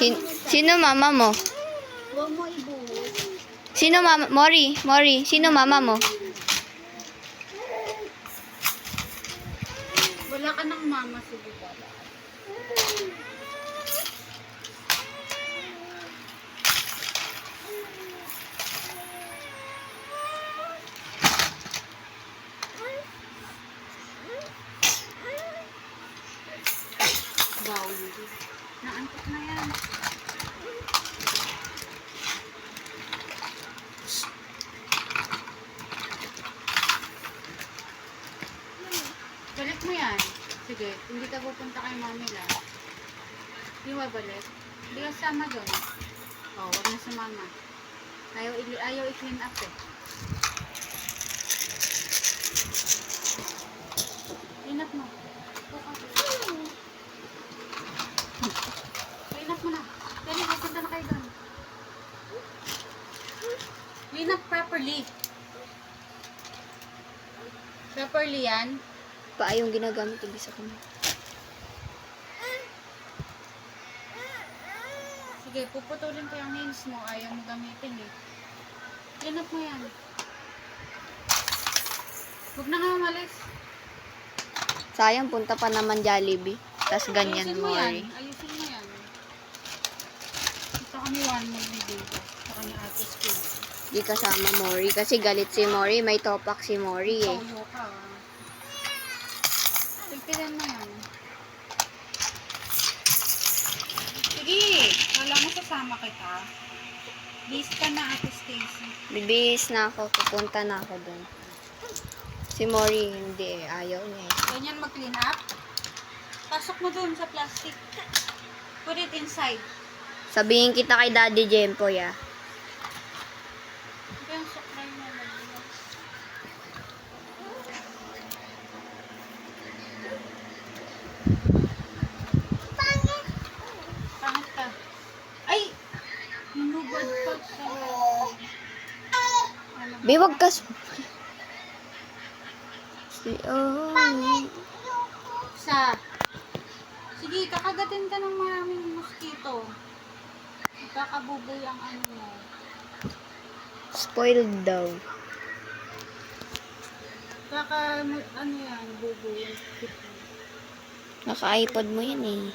Sino mama mo? Huwag mo ibuhos. Sino mama? Mori, sino mama mo? Wala ka ng mama, sige ba? Bawal. Naantok na yan. Balik mo yan. Sige, hindi ka pupunta kay mami lang. Di ba balik? Hindi ka sama doon. Oo, wag na sa mama. Ayaw i-clean up eh. Clean up mo. Clean up mo na. Dali, pupunta na kayo doon. Clean up properly. Properly yan. Pa yung ginagamit yung bisa ko. Sige, puputulin ko yung nails mo. Ayaw mo gamitin eh. Clean up mo yan. Huwag na nga umalis. Sayang, punta pa naman Jollibee. Tas ganyan, Ayusin mo yan. Mori. Ayusin mo yan. Ito kami one more video. Ito kami ate school. Di kasama Mori. Kasi galit si Mori. May topak si Mori eh. Solo ka. Tigpilan mo yan. Sige. Wala mo sasama kita. List ka na ate Stacy. Bibihis na ako. Pupunta na ako dun. Si Mori, hindi eh. Ayaw niya eh. Ganyan mag-clean up. Pasok mo dun sa plastic. Put it inside. Sabihin kita kay Daddy Jempoy ah. Ito yung supply mo. Pangit ka. Ay! Hinubad pa siya. Be, wag ka. Sige, kakagatin ka ng maraming mosquito. Kakabuboy ang ano mo. Spoiled daw. Ano yan, buboy. Naka-iPod mo yan eh.